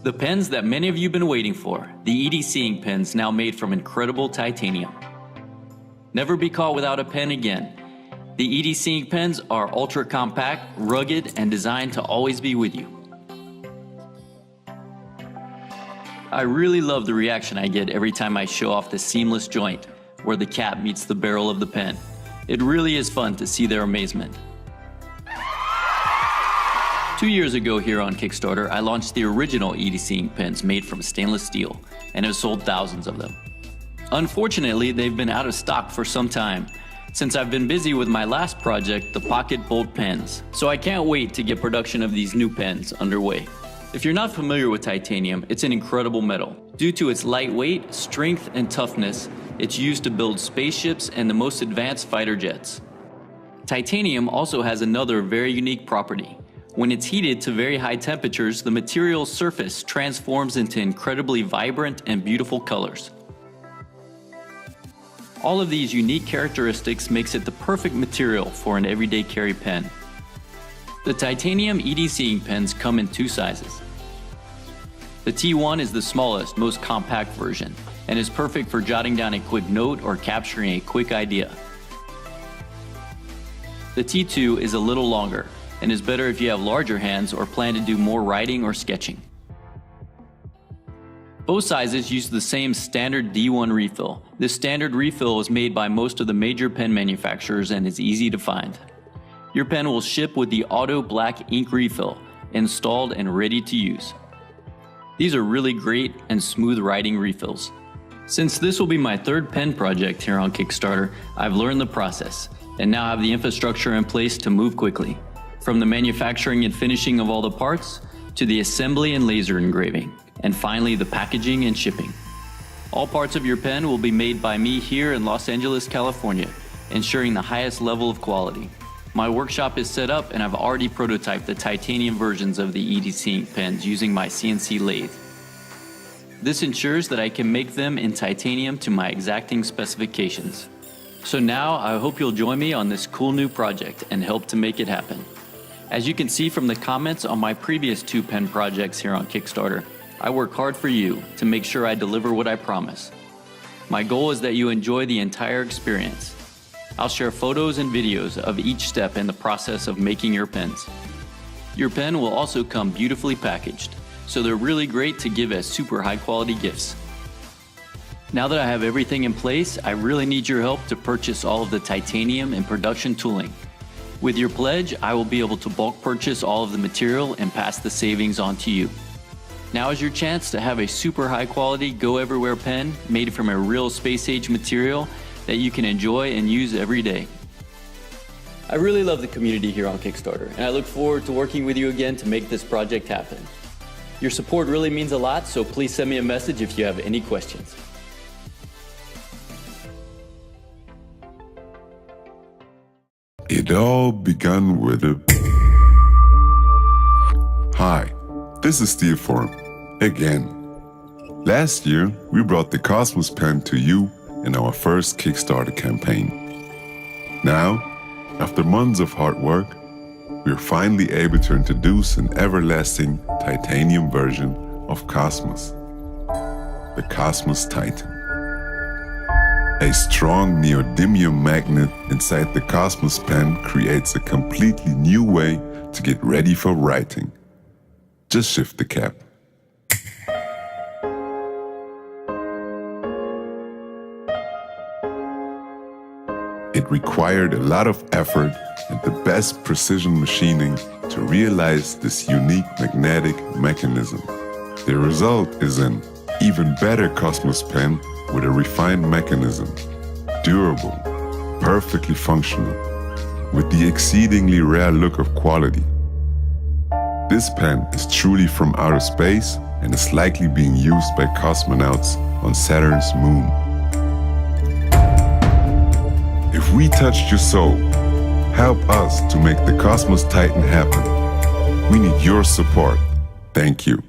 The pens that many of you have been waiting for, the EDC ink pens now made from incredible titanium. Never be caught without a pen again. The EDC ink pens are ultra compact, rugged, and designed to always be with you. I really love the reaction I get every time I show off the seamless joint where the cap meets the barrel of the pen. It really is fun to see their amazement. 2 years ago here on Kickstarter, I launched the original EDC ink pens made from stainless steel and have sold thousands of them. Unfortunately, they've been out of stock for some time since I've been busy with my last project, the Pocket Bolt pens. So I can't wait to get production of these new pens underway. If you're not familiar with titanium, it's an incredible metal. Due to its lightweight, strength, and toughness, it's used to build spaceships and the most advanced fighter jets. Titanium also has another very unique property. When it's heated to very high temperatures, the material's surface transforms into incredibly vibrant and beautiful colors. All of these unique characteristics makes it the perfect material for an everyday carry pen. The titanium EDC ink pens come in 2 sizes. The T1 is the smallest, most compact version, and is perfect for jotting down a quick note or capturing a quick idea. The T2 is a little longer, and is better if you have larger hands or plan to do more writing or sketching. Both sizes use the same standard D1 refill. This standard refill is made by most of the major pen manufacturers and is easy to find. Your pen will ship with the Auto Black ink refill, installed and ready to use. These are really great and smooth writing refills. Since this will be my 3rd pen project here on Kickstarter, I've learned the process and now have the infrastructure in place to move quickly. From the manufacturing and finishing of all the parts, to the assembly and laser engraving, and finally the packaging and shipping. All parts of your pen will be made by me here in Los Angeles, California, ensuring the highest level of quality. My workshop is set up and I've already prototyped the titanium versions of the EDC ink pens using my CNC lathe. This ensures that I can make them in titanium to my exacting specifications. So now I hope you'll join me on this cool new project and help to make it happen. As you can see from the comments on my previous 2 pen projects here on Kickstarter, I work hard for you to make sure I deliver what I promise. My goal is that you enjoy the entire experience. I'll share photos and videos of each step in the process of making your pens. Your pen will also come beautifully packaged, so they're really great to give as super high quality gifts. Now that I have everything in place, I really need your help to purchase all of the titanium and production tooling. With your pledge, I will be able to bulk purchase all of the material and pass the savings on to you. Now is your chance to have a super high quality go everywhere pen made from a real space age material that you can enjoy and use every day. I really love the community here on Kickstarter, and I look forward to working with you again to make this project happen. Your support really means a lot, so please send me a message if you have any questions. It all began with a... Hi, this is Stilform, again. Last year, we brought the KOSMOS pen to you in our first Kickstarter campaign. Now, after months of hard work, we're finally able to introduce an everlasting titanium version of KOSMOS, the KOSMOS Titan. A strong neodymium magnet inside the KOSMOS pen creates a completely new way to get ready for writing. Just shift the cap. It required a lot of effort and the best precision machining to realize this unique magnetic mechanism. The result is an even better KOSMOS pen with a refined mechanism, durable, perfectly functional, with the exceedingly rare look of quality. This pen is truly from outer space and is likely being used by cosmonauts on Saturn's moon. If we touched your soul, help us to make the KOSMOS Titan happen. We need your support. Thank you.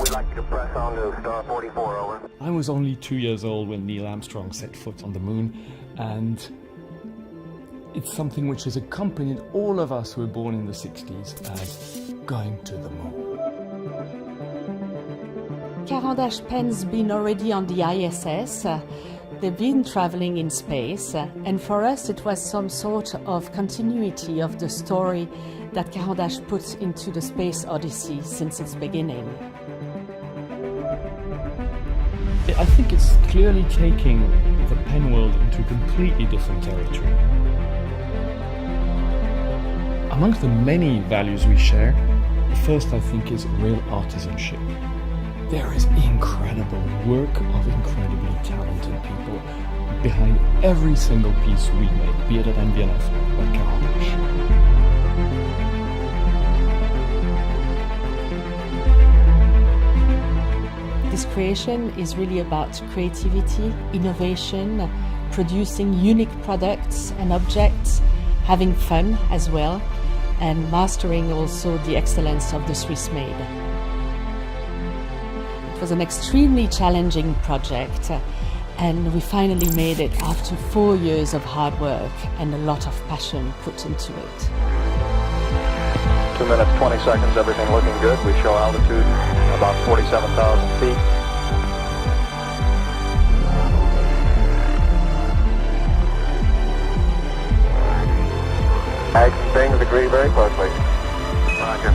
We'd like you to press on to star 44, over. I was only 2 years old when Neil Armstrong set foot on the moon, and it's something which has accompanied all of us who were born in the 60s as going to the moon. Caran-Pen's been already on the ISS. They've been traveling in space, and for us it was some sort of continuity of the story that Caran put into the Space Odyssey since its beginning. I think it's clearly taking the pen world into a completely different territory. Amongst the many values we share, the first I think is real artisanship. There is incredible work of incredibly talented people behind every single piece we make, be it at MB&F or at Caran. This creation is really about creativity, innovation, producing unique products and objects, having fun as well, and mastering also the excellence of the Swiss made. It was an extremely challenging project, and we finally made it after 4 years of hard work and a lot of passion put into it. 2 minutes, 20 seconds, everything looking good. We show altitude about 47,000 feet. Mags and things agree very closely. Roger.